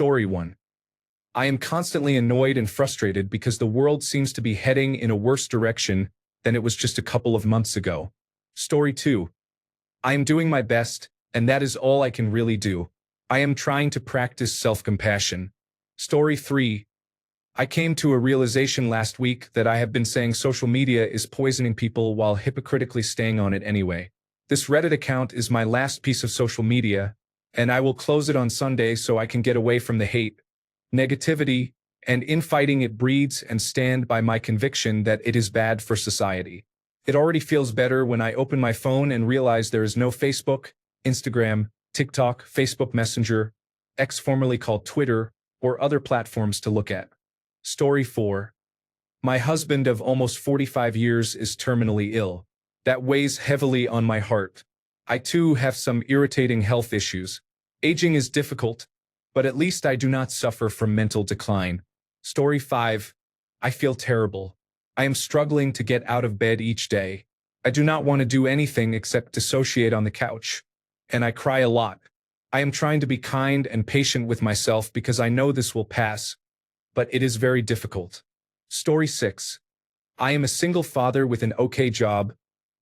Story 1. I am constantly annoyed and frustrated because the world seems to be heading in a worse direction than it was just a couple of months ago. Story 2. I am doing my best, and that is all I can really do. I am trying to practice self-compassion. Story 3. I came to a realization last week that I have been saying social media is poisoning people while hypocritically staying on it anyway. This Reddit account is my last piece of social media, and I will close it on Sunday so I can get away from the hate, negativity, and infighting it breeds and stand by my conviction that it is bad for society. It already feels better when I open my phone and realize there is no Facebook, Instagram, TikTok, Facebook Messenger, X formerly called Twitter, or other platforms to look at. Story 4. My husband of almost 45 years is terminally ill. That weighs heavily on my heart. I too have some irritating health issues. Aging is difficult, but at least I do not suffer from mental decline. Story 5. I feel terrible. I am struggling to get out of bed each day. I do not want to do anything except dissociate on the couch. And I cry a lot. I am trying to be kind and patient with myself because I know this will pass, but it is very difficult. Story 6. I am a single father with an okay job,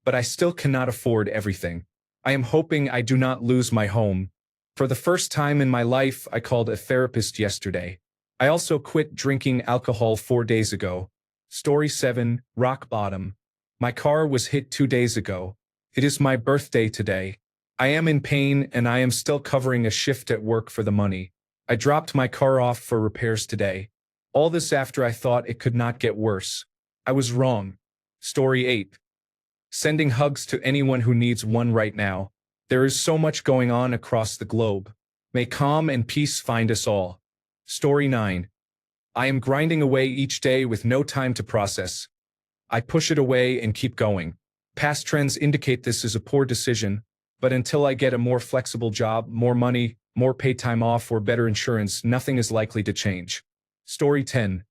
but I still cannot afford everything. I am hoping I do not lose my home. For the first time in my life, I called a therapist yesterday. I also quit drinking alcohol 4 days ago. Story 7. Rock bottom. My car was hit 2 days ago. It is my birthday today. I am in pain and I am still covering a shift at work for the money. I dropped my car off for repairs today. All this after I thought it could not get worse. I was wrong. Story 8. Sending hugs to anyone who needs one right now. There is so much going on across the globe. May calm and peace find us all. Story 9. I am grinding away each day with no time to process. I push it away and keep going. Past trends indicate this is a poor decision, but until I get a more flexible job, more money, more paid time off, or better insurance, nothing is likely to change. Story 10.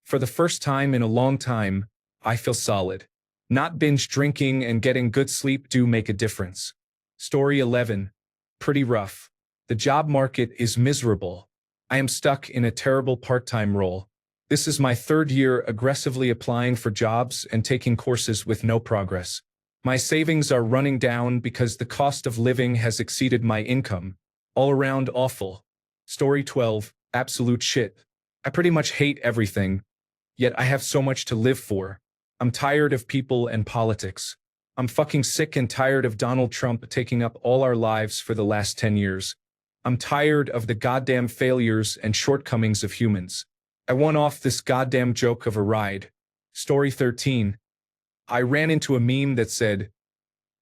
For the first time in a long time, I feel solid. Not binge drinking and getting good sleep do make a difference. Story 11. Pretty rough. The job market is miserable. I am stuck in a terrible part-time role. This is my 3rd year aggressively applying for jobs and taking courses with no progress. My savings are running down because the cost of living has exceeded my income. All around awful. Story 12. Absolute shit. I pretty much hate everything, yet I have so much to live for. I'm tired of people and politics. I'm fucking sick and tired of Donald Trump taking up all our lives for the last 10 years. I'm tired of the goddamn failures and shortcomings of humans. I want off this goddamn joke of a ride. Story 13. I ran into a meme that said,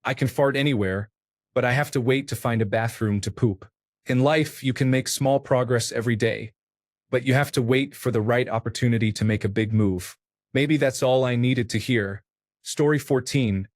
I can fart anywhere, but I have to wait to find a bathroom to poop. In life, you can make small progress every day, but you have to wait for the right opportunity to make a big move. Maybe that's all I needed to hear. Story 14.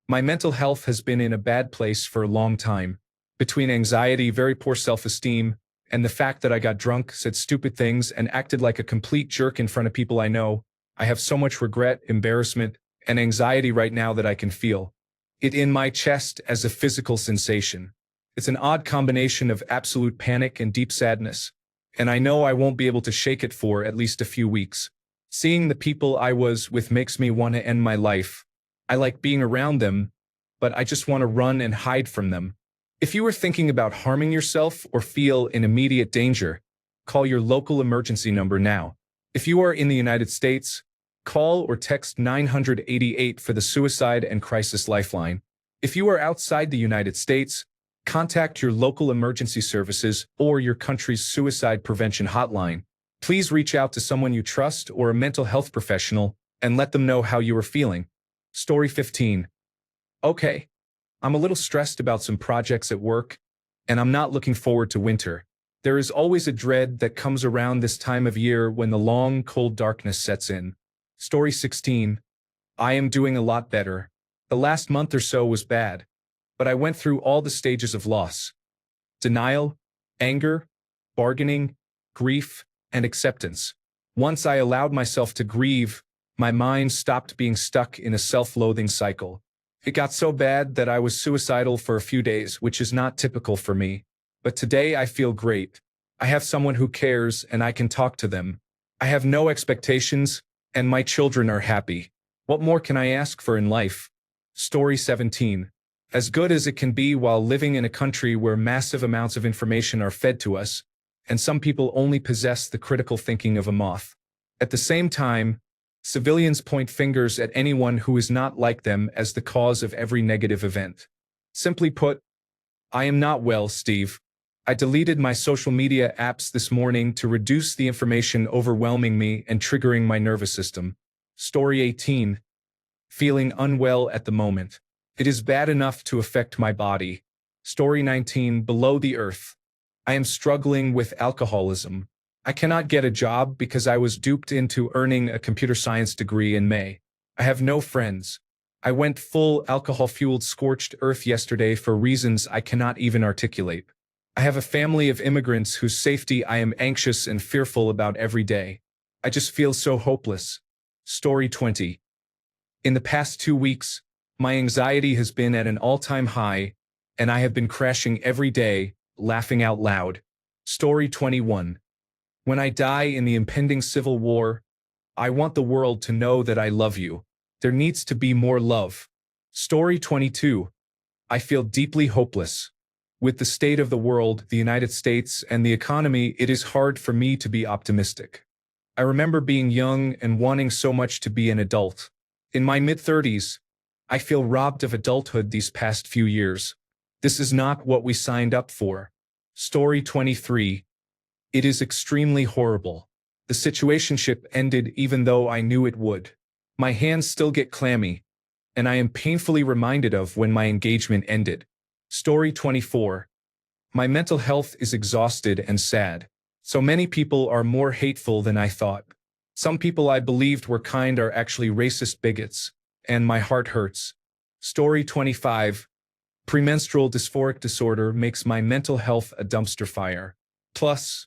My mental health has been in a bad place for a long time. Between anxiety, very poor self-esteem, and the fact that I got drunk, said stupid things, and acted like a complete jerk in front of people I know, I have so much regret, embarrassment, and anxiety right now that I can feel it in my chest as a physical sensation. It's an odd combination of absolute panic and deep sadness, and I know I won't be able to shake it for at least a few weeks. Seeing the people I was with makes me want to end my life. I like being around them, but I just want to run and hide from them. If you are thinking about harming yourself or feel in immediate danger, call your local emergency number now. If you are in the United States, call or text 988 for the Suicide and Crisis Lifeline. If you are outside the United States, contact your local emergency services or your country's suicide prevention hotline. Please reach out to someone you trust or a mental health professional and let them know how you are feeling. Story 15. Okay, I'm a little stressed about some projects at work, and I'm not looking forward to winter. There is always a dread that comes around this time of year when the long, cold darkness sets in. Story 16. I am doing a lot better. The last month or so was bad, but I went through all the stages of loss: denial, anger, bargaining, grief, and acceptance. Once I allowed myself to grieve, my mind stopped being stuck in a self-loathing cycle. It got so bad that I was suicidal for a few days, which is not typical for me. But today I feel great. I have someone who cares and I can talk to them. I have no expectations, and my children are happy. What more can I ask for in life? Story 17. As good as it can be while living in a country where massive amounts of information are fed to us, and some people only possess the critical thinking of a moth. At the same time, civilians point fingers at anyone who is not like them as the cause of every negative event. Simply put, I am not well, Steve. I deleted my social media apps this morning to reduce the information overwhelming me and triggering my nervous system. Story 18. Feeling unwell at the moment. It is bad enough to affect my body. Story 19. Below the earth. I am struggling with alcoholism. I cannot get a job because I was duped into earning a computer science degree in May. I have no friends. I went full alcohol-fueled scorched earth yesterday for reasons I cannot even articulate. I have a family of immigrants whose safety I am anxious and fearful about every day. I just feel so hopeless. Story 20. In the past 2 weeks, my anxiety has been at an all-time high, and I have been crashing every day, laughing out loud. Story 21. When I die in the impending civil war, I want the world to know that I love you. There needs to be more love. Story 22. I feel deeply hopeless. With the state of the world, the United States, and the economy, it is hard for me to be optimistic. I remember being young and wanting so much to be an adult. In my mid-30s, I feel robbed of adulthood these past few years. This is not what we signed up for. Story 23. It is extremely horrible. The situationship ended even though I knew it would. My hands still get clammy, and I am painfully reminded of when my engagement ended. Story 24. My mental health is exhausted and sad. So many people are more hateful than I thought. Some people I believed were kind are actually racist bigots, and my heart hurts. Story 25. Premenstrual dysphoric disorder makes my mental health a dumpster fire. Plus,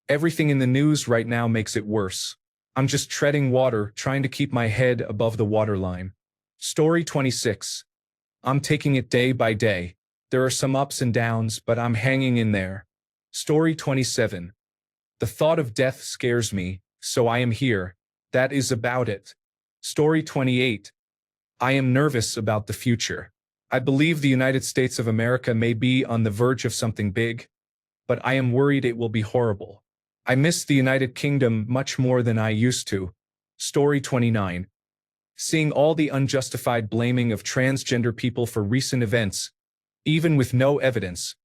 everything in the news right now makes it worse. I'm just treading water, trying to keep my head above the waterline. Story 26. I'm taking it day by day. There are some ups and downs, but I'm hanging in there. Story 27. The thought of death scares me, so I am here. That is about it. Story 28. I am nervous about the future. I believe the United States of America may be on the verge of something big, but I am worried it will be horrible. I miss the United Kingdom much more than I used to. Story 29. Seeing all the unjustified blaming of transgender people for recent events, even with no evidence,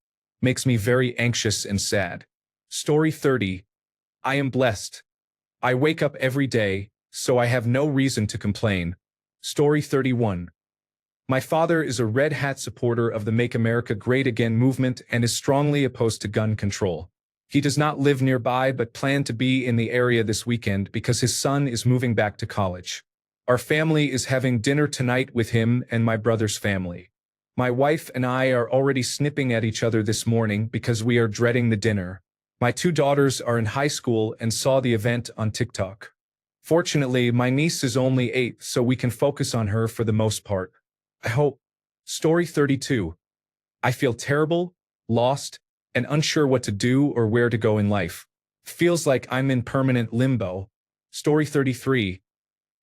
makes me very anxious and sad. Story 30. I am blessed. I wake up every day, so I have no reason to complain. Story 31. My father is a red hat supporter of the Make America Great Again movement and is strongly opposed to gun control. He does not live nearby but planned to be in the area this weekend because his son is moving back to college. Our family is having dinner tonight with him and my brother's family. My wife and I are already snipping at each other this morning because we are dreading the dinner. My 2 daughters are in high school and saw the event on TikTok. Fortunately, my niece is only 8, so we can focus on her for the most part. I hope. Story 32. I feel terrible, lost, and unsure what to do or where to go in life. Feels like I'm in permanent limbo. Story 33.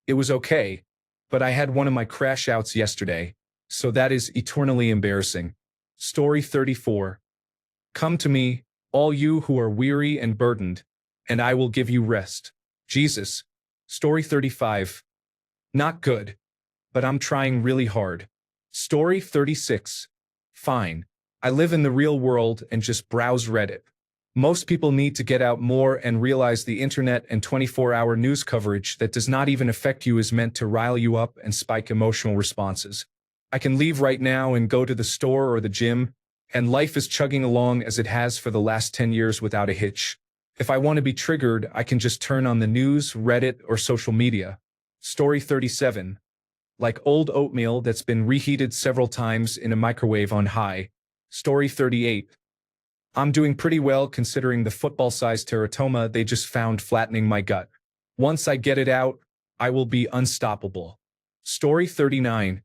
It was okay, but I had one of my crash outs yesterday, so that is eternally embarrassing. Story 34. Come to me, all you who are weary and burdened, and I will give you rest. Jesus. Story 35. Not good, but I'm trying really hard. Story 36. Fine. I live in the real world and just browse Reddit. Most people need to get out more and realize the internet and 24-hour news coverage that does not even affect you is meant to rile you up and spike emotional responses. I can leave right now and go to the store or the gym, and life is chugging along as it has for the last 10 years without a hitch. If I want to be triggered, I can just turn on the news, Reddit, or social media. Story 37. Like old oatmeal that's been reheated several times in a microwave on high. Story 38. I'm doing pretty well considering the football-sized teratoma they just found flattening my gut. Once I get it out, I will be unstoppable. Story 39.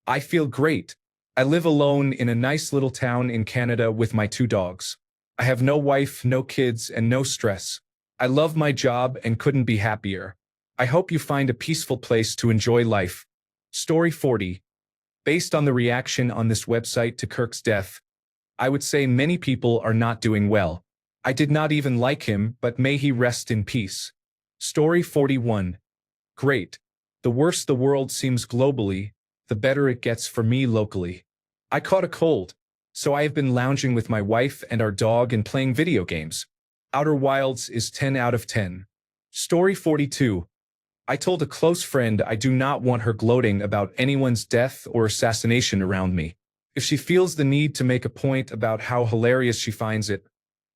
I feel great. I live alone in a nice little town in Canada with my 2 dogs. I have no wife, no kids, and no stress. I love my job and couldn't be happier. I hope you find a peaceful place to enjoy life. Story 40. Based on the reaction on this website to Kirk's death, I would say many people are not doing well. I did not even like him, but may he rest in peace. Story 41. Great. The worse the world seems globally, the better it gets for me locally. I caught a cold, so I have been lounging with my wife and our dog and playing video games. Outer Wilds is 10 out of 10. Story 42. I told a close friend I do not want her gloating about anyone's death or assassination around me. If she feels the need to make a point about how hilarious she finds it,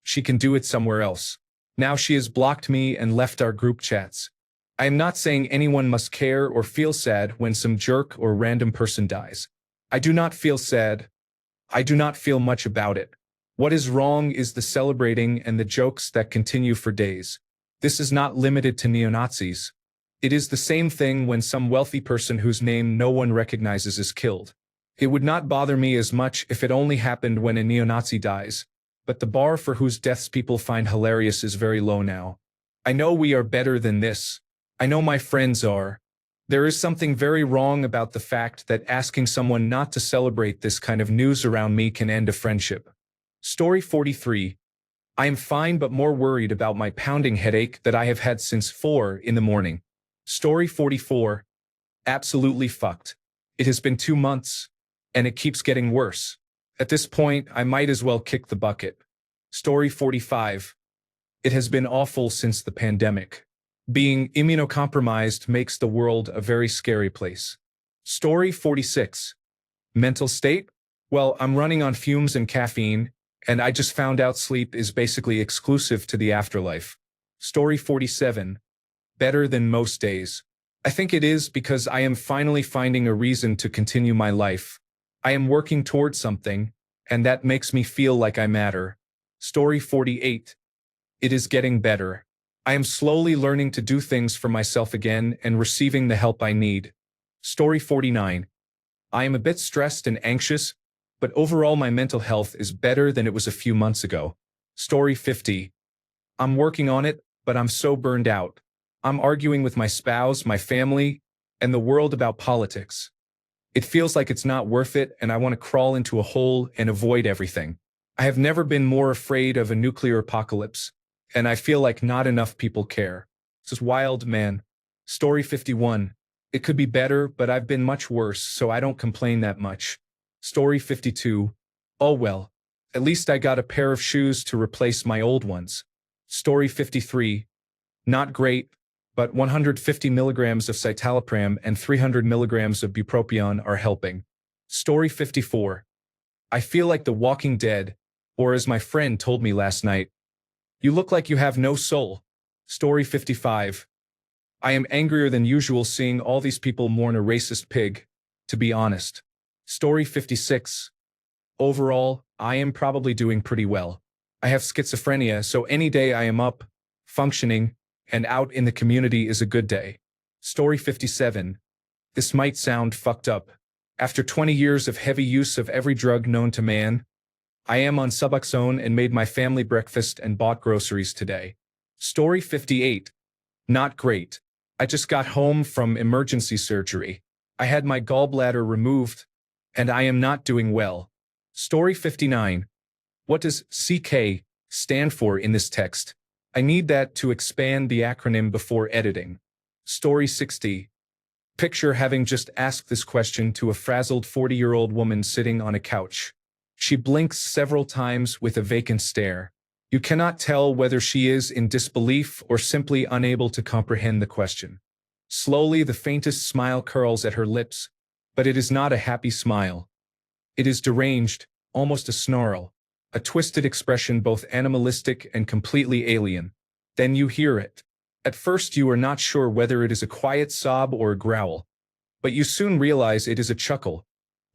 she can do it somewhere else. Now she has blocked me and left our group chats. I am not saying anyone must care or feel sad when some jerk or random person dies. I do not feel sad. I do not feel much about it. What is wrong is the celebrating and the jokes that continue for days. This is not limited to neo-Nazis. It is the same thing when some wealthy person whose name no one recognizes is killed. It would not bother me as much if it only happened when a neo-Nazi dies, but the bar for whose deaths people find hilarious is very low now. I know we are better than this. I know my friends are. There is something very wrong about the fact that asking someone not to celebrate this kind of news around me can end a friendship. Story 43. I am fine but more worried about my pounding headache that I have had since 4 in the morning. Story 44. Absolutely fucked. It has been 2 months, and it keeps getting worse. At this point, I might as well kick the bucket. Story 45. It has been awful since the pandemic. Being immunocompromised makes the world a very scary place. Story 46. Mental state? Well, I'm running on fumes and caffeine, and I just found out sleep is basically exclusive to the afterlife. Story 47. Better than most days. I think it is because I am finally finding a reason to continue my life. I am working towards something, and that makes me feel like I matter. Story 48. It is getting better. I am slowly learning to do things for myself again and receiving the help I need. Story 49. I am a bit stressed and anxious, but overall my mental health is better than it was a few months ago. Story 50. I'm working on it, but I'm so burned out. I'm arguing with my spouse, my family, and the world about politics. It feels like it's not worth it, and I want to crawl into a hole and avoid everything. I have never been more afraid of a nuclear apocalypse, and I feel like not enough people care. This is wild, man. Story 51. It could be better, but I've been much worse, so I don't complain that much. Story 52. Oh well. At least I got a pair of shoes to replace my old ones. Story 53. Not great, but 150 milligrams of citalopram and 300 milligrams of bupropion are helping. Story 54. I feel like the Walking Dead, or as my friend told me last night, you look like you have no soul. Story 55. I am angrier than usual seeing all these people mourn a racist pig, to be honest. Story 56. Overall, I am probably doing pretty well. I have schizophrenia, so any day I am up, functioning, and out in the community is a good day. Story 57. This might sound fucked up. After 20 years of heavy use of every drug known to man, I am on Suboxone and made my family breakfast and bought groceries today. Story 58. Not great. I just got home from emergency surgery. I had my gallbladder removed, and I am not doing well. Story 59. What does CK stand for in this text? I need that to expand the acronym before editing. Story 60. Picture having just asked this question to a frazzled 40-year-old woman sitting on a couch. She blinks several times with a vacant stare. You cannot tell whether she is in disbelief or simply unable to comprehend the question. Slowly, the faintest smile curls at her lips, but it is not a happy smile. It is deranged, almost a snarl, a twisted expression both animalistic and completely alien. Then you hear it. At first you are not sure whether it is a quiet sob or a growl, but you soon realize it is a chuckle,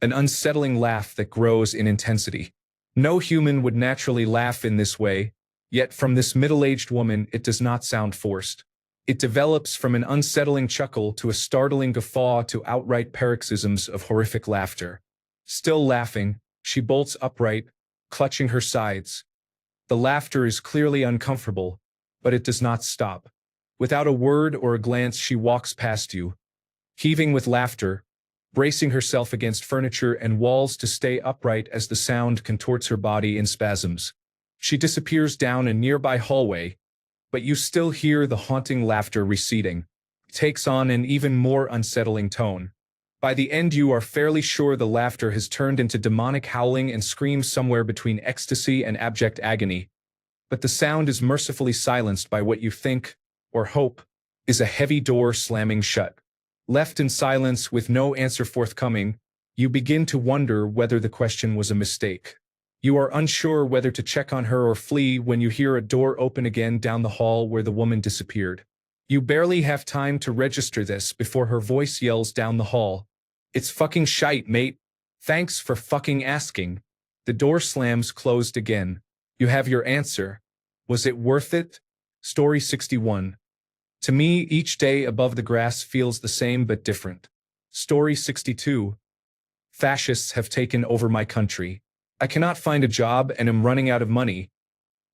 an unsettling laugh that grows in intensity. No human would naturally laugh in this way, yet from this middle-aged woman it does not sound forced. It develops from an unsettling chuckle to a startling guffaw to outright paroxysms of horrific laughter. Still laughing, she bolts upright, clutching her sides. The laughter is clearly uncomfortable, but it does not stop. Without a word or a glance, she walks past you, heaving with laughter, bracing herself against furniture and walls to stay upright as the sound contorts her body in spasms. She disappears down a nearby hallway, but you still hear the haunting laughter receding. It takes on an even more unsettling tone. By the end, you are fairly sure the laughter has turned into demonic howling and screams somewhere between ecstasy and abject agony. But the sound is mercifully silenced by what you think, or hope, is a heavy door slamming shut. Left in silence with no answer forthcoming, you begin to wonder whether the question was a mistake. You are unsure whether to check on her or flee when you hear a door open again down the hall where the woman disappeared. You barely have time to register this before her voice yells down the hall. "It's fucking shite, mate. Thanks for fucking asking." The door slams closed again. You have your answer. Was it worth it? Story 61. To me, each day above the grass feels the same but different. Story 62. Fascists have taken over my country. I cannot find a job and am running out of money.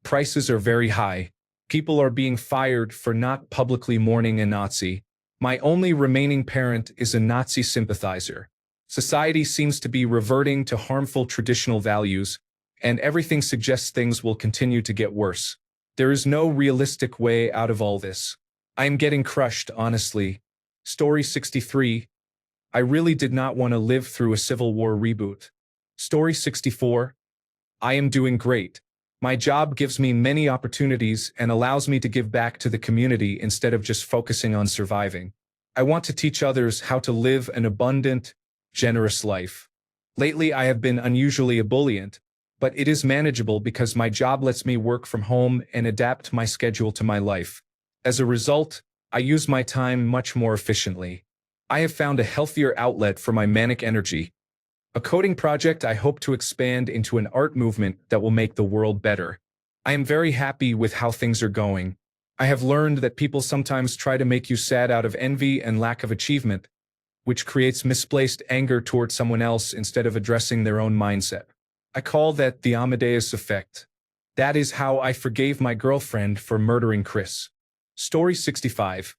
Prices are very high. People are being fired for not publicly mourning a Nazi. My only remaining parent is a Nazi sympathizer. Society seems to be reverting to harmful traditional values, and everything suggests things will continue to get worse. There is no realistic way out of all this. I am getting crushed, honestly. Story 63. I really did not want to live through a Civil War reboot. Story 64. I am doing great. My job gives me many opportunities and allows me to give back to the community instead of just focusing on surviving. I want to teach others how to live an abundant, generous life. Lately, I have been unusually ebullient, but it is manageable because my job lets me work from home and adapt my schedule to my life. As a result, I use my time much more efficiently. I have found a healthier outlet for my manic energy. A coding project I hope to expand into an art movement that will make the world better. I am very happy with how things are going. I have learned that people sometimes try to make you sad out of envy and lack of achievement, which creates misplaced anger toward someone else instead of addressing their own mindset. I call that the Amadeus effect. That is how I forgave my girlfriend for murdering Chris. Story 65.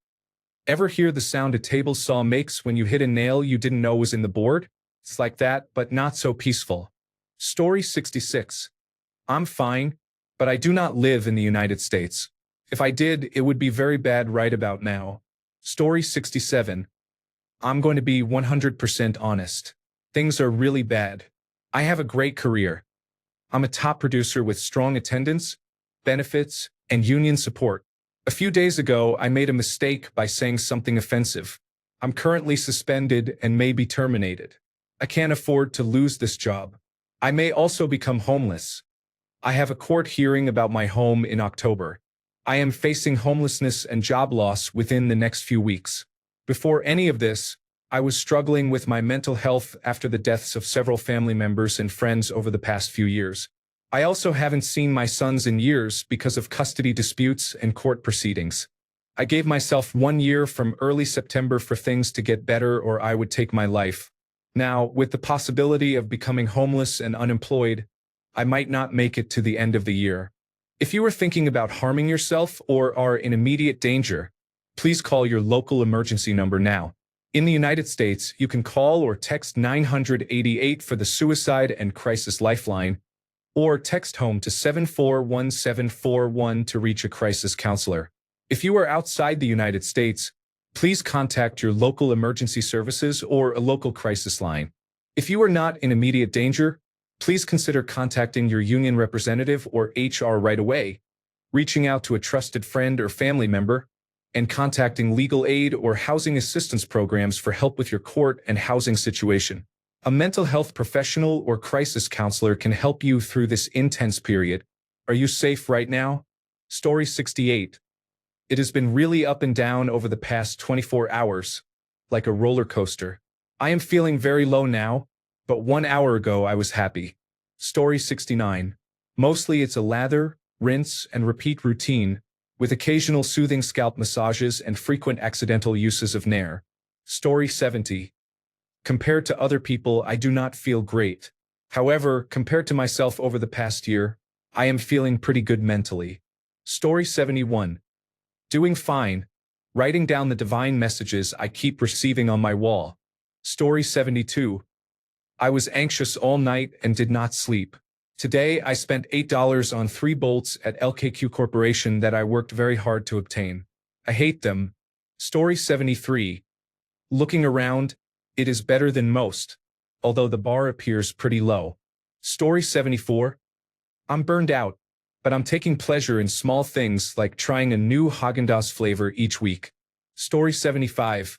Ever hear the sound a table saw makes when you hit a nail you didn't know was in the board? It's like that, but not so peaceful. Story 66. I'm fine, but I do not live in the United States. If I did, it would be very bad right about now. Story 67. I'm going to be 100% honest. Things are really bad. I have a great career. I'm a top producer with strong attendance, benefits, and union support. A few days ago, I made a mistake by saying something offensive. I'm currently suspended and may be terminated. I can't afford to lose this job. I may also become homeless. I have a court hearing about my home in October. I am facing homelessness and job loss within the next few weeks. Before any of this, I was struggling with my mental health after the deaths of several family members and friends over the past few years. I also haven't seen my sons in years because of custody disputes and court proceedings. I gave myself 1 year from early September for things to get better or I would take my life. Now, with the possibility of becoming homeless and unemployed, I might not make it to the end of the year. If you are thinking about harming yourself or are in immediate danger, please call your local emergency number now. In the United States, you can call or text 988 for the Suicide and Crisis Lifeline, or text HOME to 741741 to reach a crisis counselor. If you are outside the United States, please contact your local emergency services or a local crisis line. If you are not in immediate danger, please consider contacting your union representative or HR right away, reaching out to a trusted friend or family member, and contacting legal aid or housing assistance programs for help with your court and housing situation. A mental health professional or crisis counselor can help you through this intense period. Are you safe right now? Story 68. It has been really up and down over the past 24 hours, like a roller coaster. I am feeling very low now, but 1 hour ago I was happy. Story 69. Mostly it's a lather, rinse, and repeat routine, with occasional soothing scalp massages and frequent accidental uses of Nair. Story 70. Compared to other people, I do not feel great. However, compared to myself over the past year, I am feeling pretty good mentally. Story 71. Doing fine. Writing down the divine messages I keep receiving on my wall. Story 72. I was anxious all night and did not sleep. Today I spent $8 on 3 bolts at LKQ Corporation that I worked very hard to obtain. I hate them. Story 73. Looking around, it is better than most, although the bar appears pretty low. Story 74. I'm burned out, but I'm taking pleasure in small things like trying a new Haagen-Dazs flavor each week. Story 75.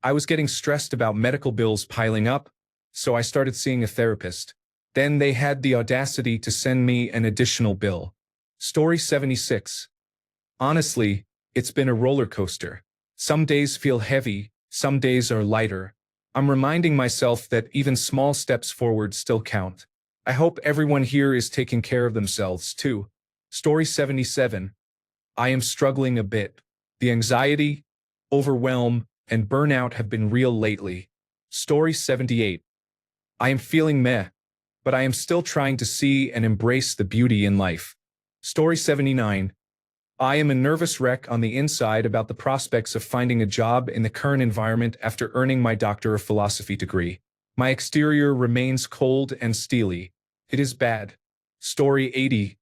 I was getting stressed about medical bills piling up, so I started seeing a therapist. Then they had the audacity to send me an additional bill. Story 76. Honestly, it's been a roller coaster. Some days feel heavy, some days are lighter. I'm reminding myself that even small steps forward still count. I hope everyone here is taking care of themselves too. Story 77. I am struggling a bit. The anxiety, overwhelm, and burnout have been real lately. Story 78. I am feeling meh, but I am still trying to see and embrace the beauty in life. Story 79. I am a nervous wreck on the inside about the prospects of finding a job in the current environment after earning my Doctor of Philosophy degree. My exterior remains cold and steely. It is bad. Story 80.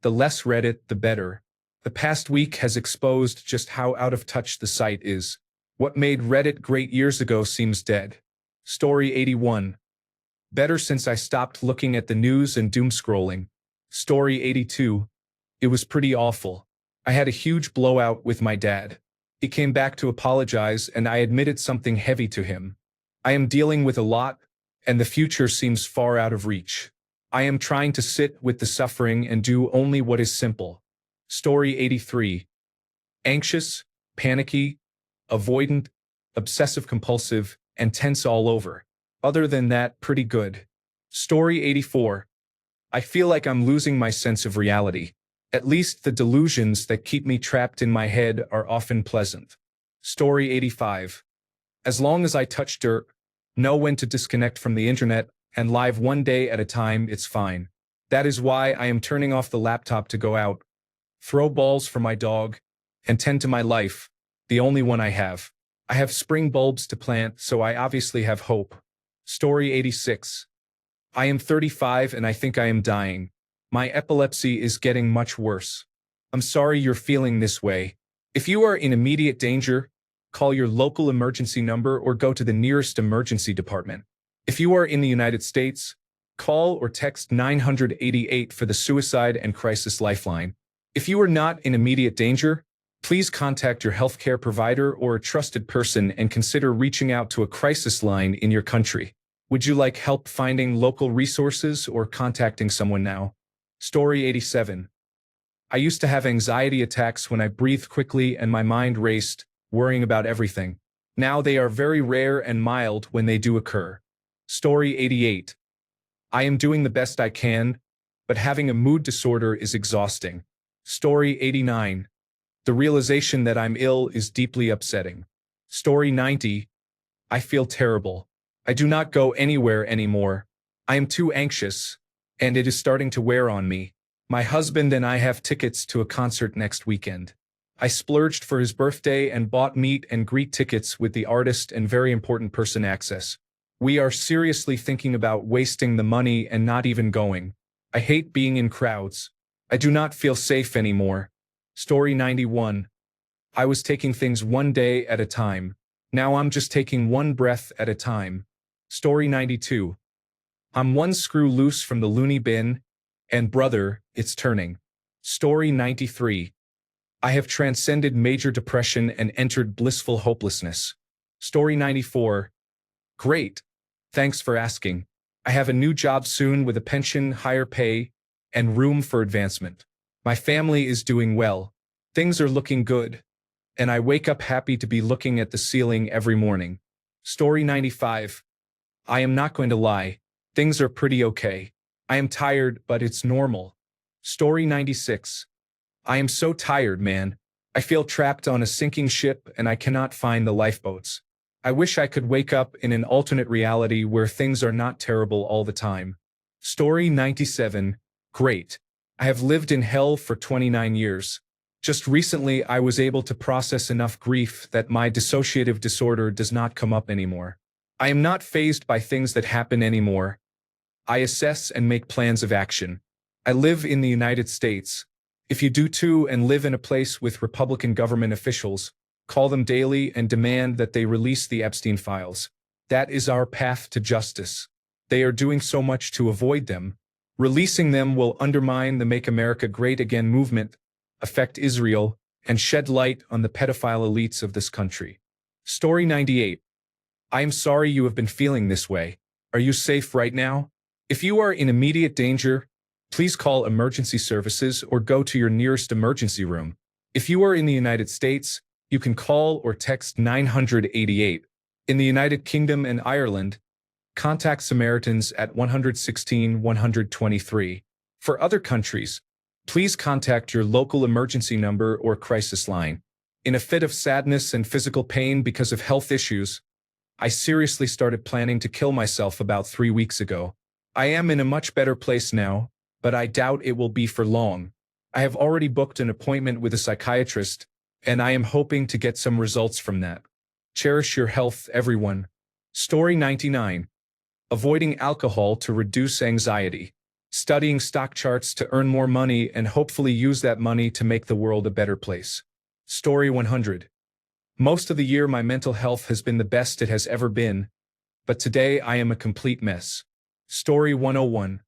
The less Reddit, the better. The past week has exposed just how out of touch the site is. What made Reddit great years ago seems dead. Story 81. Better since I stopped looking at the news and doom scrolling. Story 82. It was pretty awful. I had a huge blowout with my dad. He came back to apologize and I admitted something heavy to him. I am dealing with a lot, and the future seems far out of reach. I am trying to sit with the suffering and do only what is simple. Story 83. Anxious, panicky, avoidant, obsessive-compulsive, and tense all over. Other than that, pretty good. Story 84. I feel like I'm losing my sense of reality. At least the delusions that keep me trapped in my head are often pleasant. Story 85. As long as I touch dirt, know when to disconnect from the internet, and live one day at a time, it's fine. That is why I am turning off the laptop to go out, throw balls for my dog, and tend to my life, the only one I have. I have spring bulbs to plant, so I obviously have hope. Story 86. I am 35 and I think I am dying. My epilepsy is getting much worse. I'm sorry you're feeling this way. If you are in immediate danger, call your local emergency number or go to the nearest emergency department. If you are in the United States, call or text 988 for the Suicide and Crisis Lifeline. If you are not in immediate danger, please contact your healthcare provider or a trusted person and consider reaching out to a crisis line in your country. Would you like help finding local resources or contacting someone now? Story 87. I used to have anxiety attacks when I breathed quickly and my mind raced, worrying about everything. Now they are very rare and mild when they do occur. Story 88. I am doing the best I can, but having a mood disorder is exhausting. Story 89. The realization that I'm ill is deeply upsetting. Story 90. I feel terrible. I do not go anywhere anymore. I am too anxious, and it is starting to wear on me. My husband and I have tickets to a concert next weekend. I splurged for his birthday and bought meet and greet tickets with the artist and very important person access. We are seriously thinking about wasting the money and not even going. I hate being in crowds. I do not feel safe anymore. Story 91. I was taking things one day at a time. Now I'm just taking one breath at a time. Story 92. I'm one screw loose from the loony bin, and brother, it's turning. Story 93. I have transcended major depression and entered blissful hopelessness. Story 94. Great. Thanks for asking. I have a new job soon with a pension, higher pay, and room for advancement. My family is doing well. Things are looking good. And I wake up happy to be looking at the ceiling every morning. Story 95. I am not going to lie. Things are pretty okay. I am tired, but it's normal. Story 96. I am so tired, man. I feel trapped on a sinking ship and I cannot find the lifeboats. I wish I could wake up in an alternate reality where things are not terrible all the time. Story 97. Great. I have lived in hell for 29 years. Just recently, I was able to process enough grief that my dissociative disorder does not come up anymore. I am not fazed by things that happen anymore. I assess and make plans of action. I live in the United States. If you do too and live in a place with Republican government officials, call them daily and demand that they release the Epstein files. That is our path to justice. They are doing so much to avoid them. Releasing them will undermine the Make America Great Again movement, affect Israel, and shed light on the pedophile elites of this country. Story 98. I am sorry you have been feeling this way. Are you safe right now? If you are in immediate danger, please call emergency services or go to your nearest emergency room. If you are in the United States, you can call or text 988. In the United Kingdom and Ireland, contact Samaritans at 116 123. For other countries, please contact your local emergency number or crisis line. In a fit of sadness and physical pain because of health issues, I seriously started planning to kill myself about 3 weeks ago. I am in a much better place now, but I doubt it will be for long. I have already booked an appointment with a psychiatrist, and I am hoping to get some results from that. Cherish your health, everyone. Story 99. Avoiding alcohol to reduce anxiety. Studying stock charts to earn more money and hopefully use that money to make the world a better place. Story 100. Most of the year my mental health has been the best it has ever been, but today I am a complete mess. Story 101.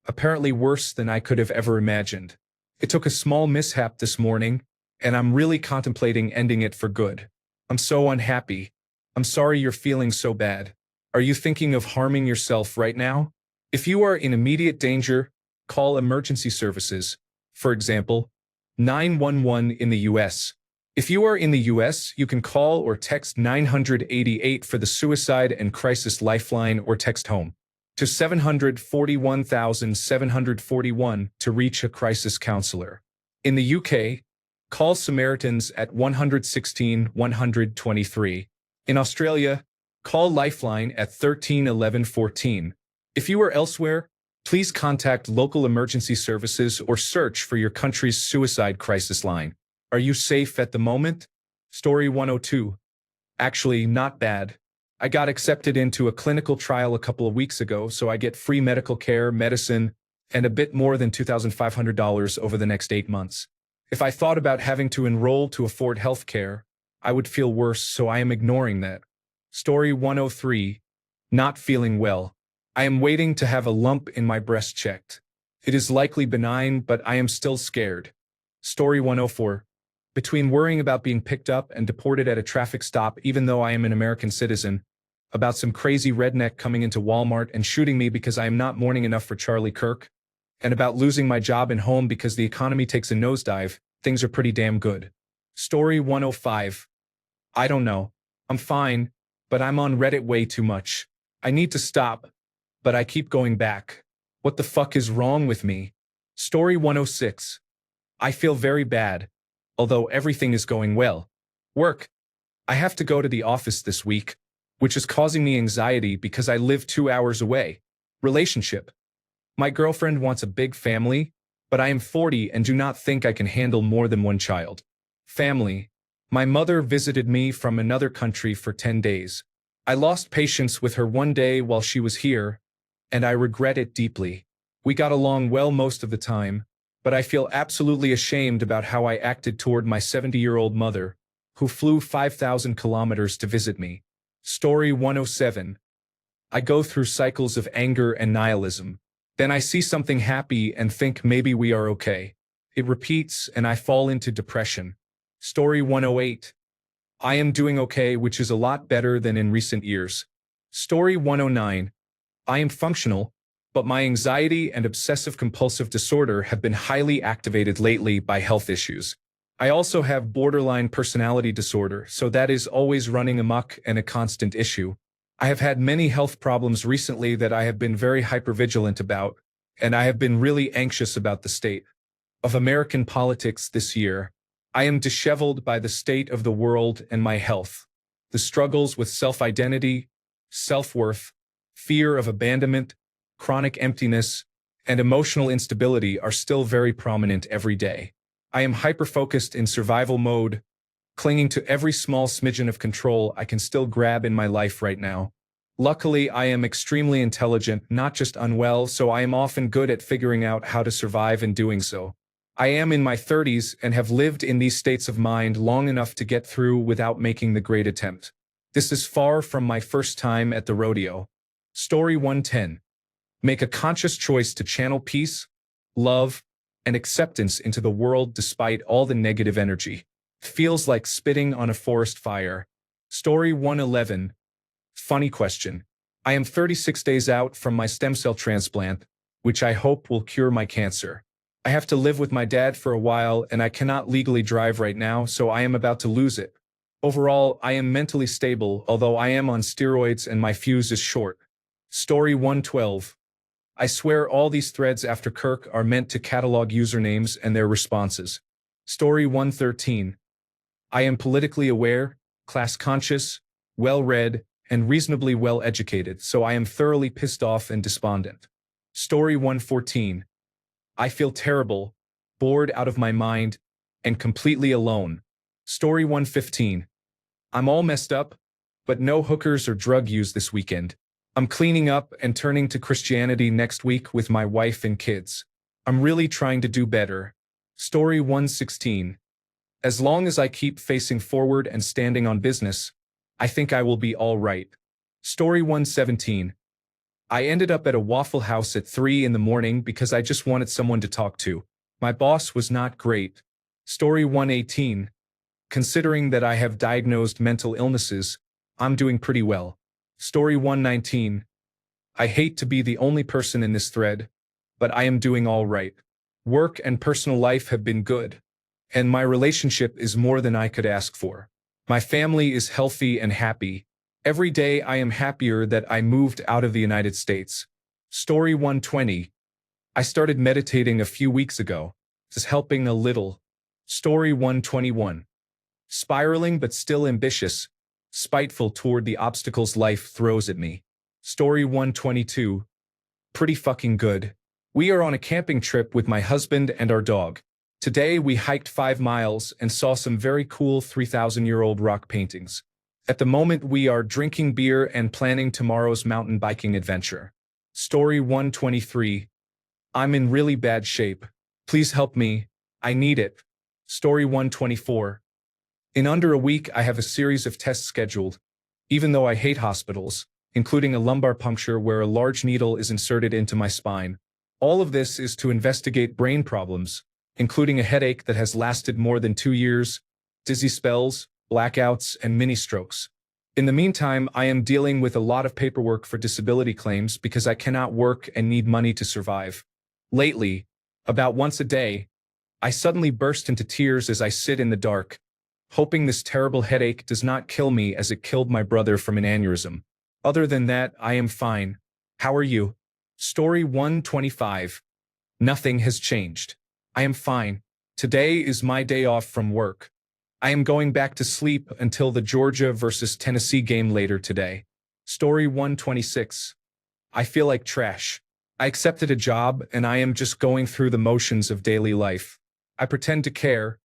Apparently worse than I could have ever imagined. It took a small mishap this morning, and I'm really contemplating ending it for good. I'm so unhappy. I'm sorry you're feeling so bad. Are you thinking of harming yourself right now? If you are in immediate danger, call emergency services. For example, 911 in the US. If you are in the US, you can call or text 988 for the Suicide and Crisis Lifeline or text HOME to 741,741 to reach a crisis counselor. In the UK, call Samaritans at 116 123. In Australia, call Lifeline at 13 11 14. If you are elsewhere, please contact local emergency services or search for your country's suicide crisis line. Are you safe at the moment? Story 102. Actually, not bad. I got accepted into a clinical trial a couple of weeks ago, so I get free medical care, medicine, and a bit more than $2,500 over the next 8 months. If I thought about having to enroll to afford health care, I would feel worse, so I am ignoring that. Story 103. Not feeling well. I am waiting to have a lump in my breast checked. It is likely benign, but I am still scared. Story 104. Between worrying about being picked up and deported at a traffic stop even though I am an American citizen, about some crazy redneck coming into Walmart and shooting me because I am not mourning enough for Charlie Kirk, and about losing my job and home because the economy takes a nosedive, things are pretty damn good. Story 105. I don't know. I'm fine, but I'm on Reddit way too much. I need to stop, but I keep going back. What the fuck is wrong with me? Story 106. I feel very bad, although everything is going well. Work. I have to go to the office this week, which is causing me anxiety because I live 2 hours away. Relationship. My girlfriend wants a big family, but I am 40 and do not think I can handle more than one child. Family. My mother visited me from another country for 10 days. I lost patience with her one day while she was here, and I regret it deeply. We got along well most of the time, but I feel absolutely ashamed about how I acted toward my 70-year-old mother, who flew 5,000 kilometers to visit me. Story 107. I go through cycles of anger and nihilism. Then I see something happy and think maybe we are okay. It repeats and I fall into depression. Story 108. I am doing okay, which is a lot better than in recent years. Story 109. I am functional, but my anxiety and obsessive-compulsive disorder have been highly activated lately by health issues. I also have borderline personality disorder, so that is always running amok and a constant issue. I have had many health problems recently that I have been very hypervigilant about, and I have been really anxious about the state of American politics this year. I am disheveled by the state of the world and my health. The struggles with self-identity, self-worth, fear of abandonment, chronic emptiness, and emotional instability are still very prominent every day. I am hyper-focused in survival mode, clinging to every small smidgen of control I can still grab in my life right now. Luckily, I am extremely intelligent, not just unwell, so I am often good at figuring out how to survive in doing so. I am in my 30s and have lived in these states of mind long enough to get through without making the great attempt. This is far from my first time at the rodeo. Story 110. Make a conscious choice to channel peace, love, and acceptance into the world despite all the negative energy. Feels like spitting on a forest fire. Story 111. Funny question. I am 36 days out from my stem cell transplant, which I hope will cure my cancer. I have to live with my dad for a while and I cannot legally drive right now, so I am about to lose it. Overall, I am mentally stable, although I am on steroids and my fuse is short. Story 112. I swear all these threads after Kirk are meant to catalog usernames and their responses. Story 113. I am politically aware, class-conscious, well-read, and reasonably well-educated, so I am thoroughly pissed off and despondent. Story 114. I feel terrible, bored out of my mind, and completely alone. Story 115. I'm all messed up, but no hookers or drug use this weekend. I'm cleaning up and turning to Christianity next week with my wife and kids. I'm really trying to do better. Story 116. As long as I keep facing forward and standing on business, I think I will be all right. Story 117. I ended up at a Waffle House at 3 in the morning because I just wanted someone to talk to. My boss was not great. Story 118. Considering that I have diagnosed mental illnesses, I'm doing pretty well. Story 119. I hate to be the only person in this thread, but I am doing all right. Work and personal life have been good, and my relationship is more than I could ask for. My family is healthy and happy. Every day I am happier that I moved out of the United States. Story 120. I started meditating a few weeks ago. It's helping a little. Story 121. Spiraling but still ambitious, spiteful toward the obstacles life throws at me. Story 122. Pretty fucking good. We are on a camping trip with my husband and our dog. Today we hiked 5 miles and saw some very cool 3,000-year-old rock paintings. At the moment we are drinking beer and planning tomorrow's mountain biking adventure. Story 123. I'm in really bad shape. Please help me. I need it. Story 124. In under a week I have a series of tests scheduled, even though I hate hospitals, including a lumbar puncture where a large needle is inserted into my spine. All of this is to investigate brain problems, including a headache that has lasted more than 2 years, dizzy spells, blackouts, and mini-strokes. In the meantime, I am dealing with a lot of paperwork for disability claims because I cannot work and need money to survive. Lately, about once a day, I suddenly burst into tears as I sit in the dark, hoping this terrible headache does not kill me as it killed my brother from an aneurysm. Other than that, I am fine. How are you? Story 125. Nothing has changed. I am fine. Today is my day off from work. I am going back to sleep until the Georgia versus Tennessee game later today. Story 126. I feel like trash. I accepted a job and I am just going through the motions of daily life. I pretend to care,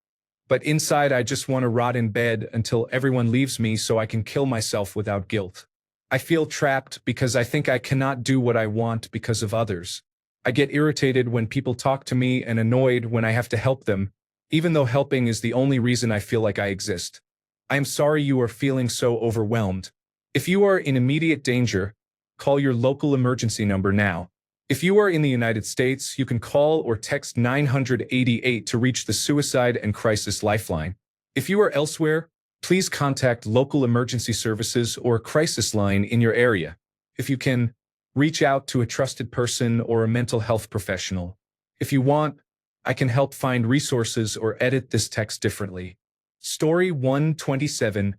but inside I just want to rot in bed until everyone leaves me so I can kill myself without guilt. I feel trapped because I think I cannot do what I want because of others. I get irritated when people talk to me and annoyed when I have to help them, even though helping is the only reason I feel like I exist. I am sorry you are feeling so overwhelmed. If you are in immediate danger, call your local emergency number now. If you are in the United States, you can call or text 988 to reach the Suicide and Crisis Lifeline. If you are elsewhere, please contact local emergency services or a crisis line in your area. If you can, reach out to a trusted person or a mental health professional. If you want, I can help find resources or edit this text differently. Story 127.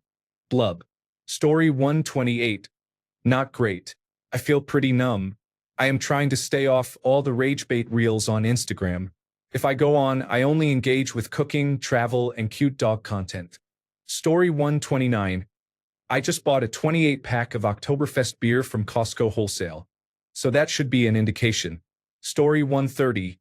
Blub. Story 128. Not great. I feel pretty numb. I am trying to stay off all the rage bait reels on Instagram. If I go on, I only engage with cooking, travel, and cute dog content. Story 129. I just bought a 28-pack of Oktoberfest beer from Costco Wholesale. So that should be an indication. Story 130.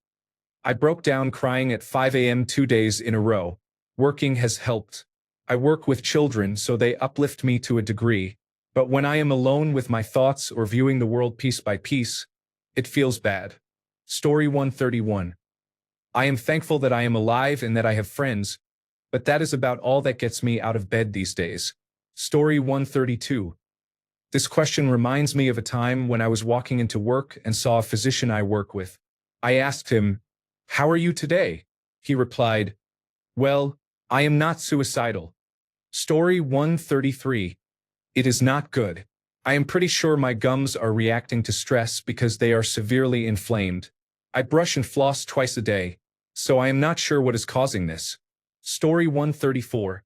I broke down crying at 5 a.m. 2 days in a row. Working has helped. I work with children, so they uplift me to a degree. But when I am alone with my thoughts or viewing the world piece by piece, it feels bad. Story 131. I am thankful that I am alive and that I have friends, but that is about all that gets me out of bed these days. Story 132. This question reminds me of a time when I was walking into work and saw a physician I work with. I asked him, "How are you today?" He replied, "Well, I am not suicidal." Story 133. It is not good. I am pretty sure my gums are reacting to stress because they are severely inflamed. I brush and floss twice a day, so I am not sure what is causing this. Story 134.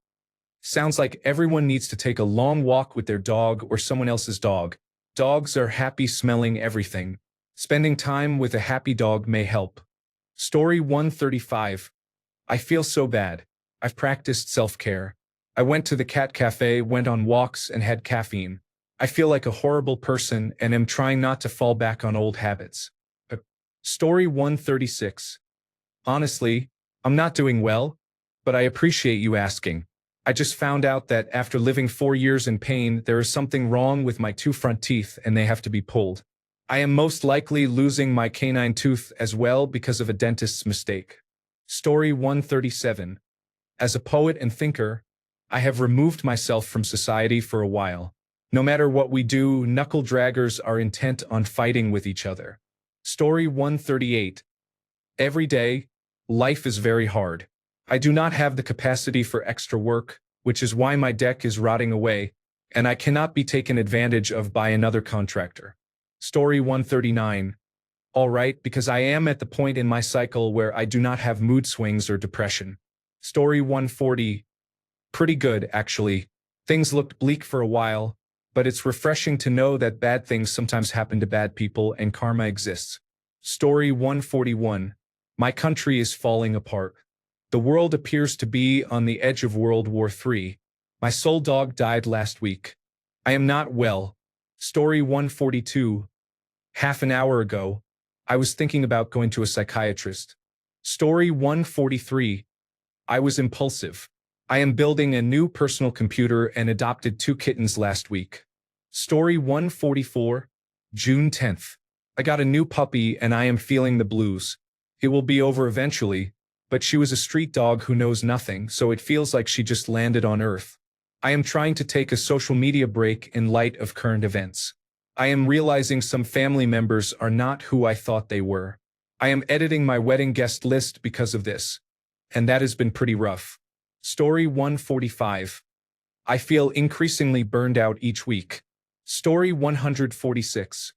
Sounds like everyone needs to take a long walk with their dog or someone else's dog. Dogs are happy smelling everything. Spending time with a happy dog may help. Story 135. I feel so bad. I've practiced self-care. I went to the cat cafe, went on walks, and had caffeine. I feel like a horrible person and am trying not to fall back on old habits. Story 136. Honestly, I'm not doing well, but I appreciate you asking. I just found out that after living 4 years in pain, there is something wrong with my 2 front teeth and they have to be pulled. I am most likely losing my canine tooth as well because of a dentist's mistake. Story 137. As a poet and thinker, I have removed myself from society for a while. No matter what we do, knuckle draggers are intent on fighting with each other. Story 138. Every day, life is very hard. I do not have the capacity for extra work, which is why my deck is rotting away, and I cannot be taken advantage of by another contractor. Story 139. All right, because I am at the point in my cycle where I do not have mood swings or depression. Story 140. Pretty good, actually. Things looked bleak for a while, but it's refreshing to know that bad things sometimes happen to bad people and karma exists. Story 141. My country is falling apart. The world appears to be on the edge of World War III. My soul dog died last week. I am not well. Story 142. Half an hour ago, I was thinking about going to a psychiatrist. Story 143. I was impulsive. I am building a new personal computer and adopted 2 kittens last week. Story 144. June 10th. I got a new puppy and I am feeling the blues. It will be over eventually, but she was a street dog who knows nothing, so it feels like she just landed on Earth. I am trying to take a social media break in light of current events. I am realizing some family members are not who I thought they were. I am editing my wedding guest list because of this, and that has been pretty rough. Story 145. I feel increasingly burned out each week. Story 146.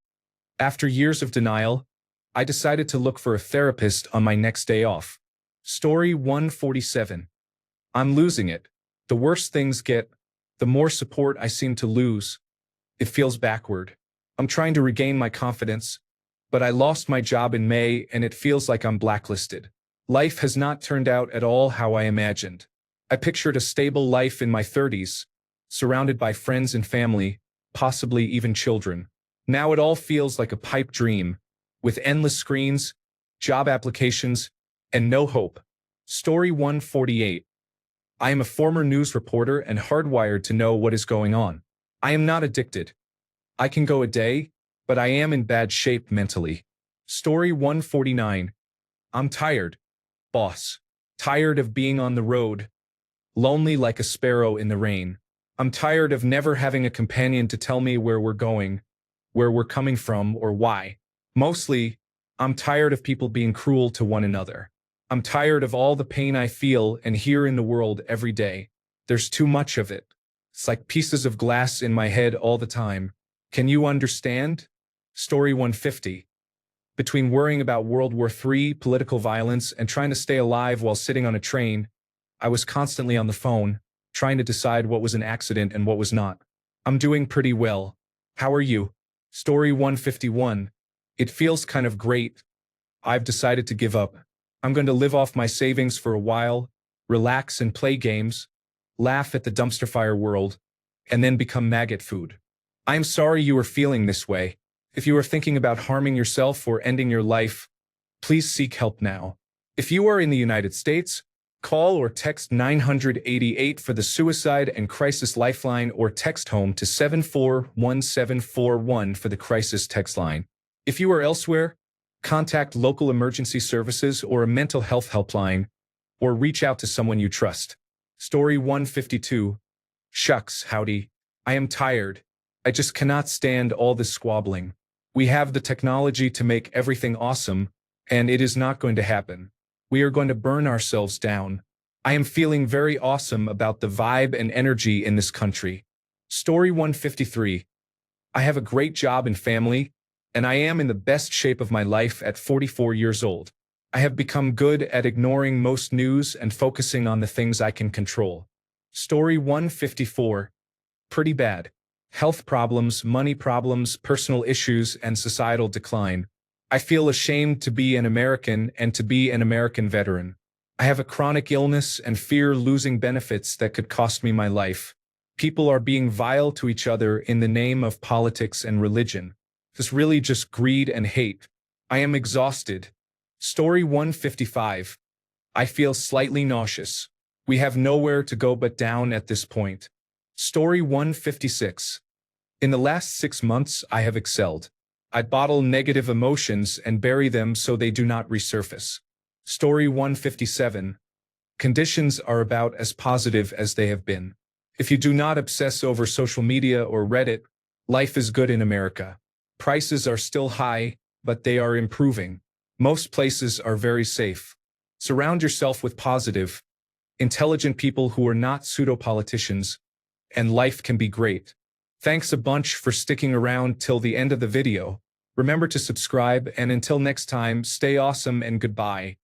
After years of denial, I decided to look for a therapist on my next day off. Story 147. I'm losing it. The worse things get, the more support I seem to lose. It feels backward. I'm trying to regain my confidence, but I lost my job in May and it feels like I'm blacklisted. Life has not turned out at all how I imagined. I pictured a stable life in my 30s, surrounded by friends and family, possibly even children. Now it all feels like a pipe dream, with endless screens, job applications, and no hope. Story 148. I am a former news reporter and hardwired to know what is going on. I am not addicted. I can go a day, but I am in bad shape mentally. Story 149. I'm tired, boss. Tired of being on the road, lonely like a sparrow in the rain. I'm tired of never having a companion to tell me where we're going, where we're coming from, or why. Mostly, I'm tired of people being cruel to one another. I'm tired of all the pain I feel and hear in the world every day. There's too much of it. It's like pieces of glass in my head all the time. Can you understand? Story 150. Between worrying about World War III, political violence, and trying to stay alive while sitting on a train, I was constantly on the phone, trying to decide what was an accident and what was not. I'm doing pretty well. How are you? Story 151. It feels kind of great. I've decided to give up. I'm going to live off my savings for a while, relax and play games, laugh at the dumpster fire world, and then become maggot food. I'm sorry you are feeling this way. If you are thinking about harming yourself or ending your life, Please seek help now. If you are in the United States, call or text 988 for the Suicide and Crisis Lifeline or text HOME to 741741 for the Crisis Text Line. If you are elsewhere, contact local emergency services or a mental health helpline, or reach out to someone you trust. Story 152. Shucks, howdy. I am tired. I just cannot stand all this squabbling. We have the technology to make everything awesome, and it is not going to happen. We are going to burn ourselves down. I am feeling very awesome about the vibe and energy in this country. Story 153. I have a great job and family, and I am in the best shape of my life at 44 years old. I have become good at ignoring most news and focusing on the things I can control. Story 154. Pretty bad. Health problems, money problems, personal issues, and societal decline. I feel ashamed to be an American and to be an American veteran. I have a chronic illness and fear losing benefits that could cost me my life. People are being vile to each other in the name of politics and religion. It's really just greed and hate. I am exhausted. Story 155. I feel slightly nauseous. We have nowhere to go but down at this point. Story 156. In the last 6 months, I have excelled. I bottle negative emotions and bury them so they do not resurface. Story 157. Conditions are about as positive as they have been. If you do not obsess over social media or Reddit, life is good in America. Prices are still high, but they are improving. Most places are very safe. Surround yourself with positive, intelligent people who are not pseudo-politicians, and life can be great. Thanks a bunch for sticking around till the end of the video. Remember to subscribe, and until next time, stay awesome and goodbye.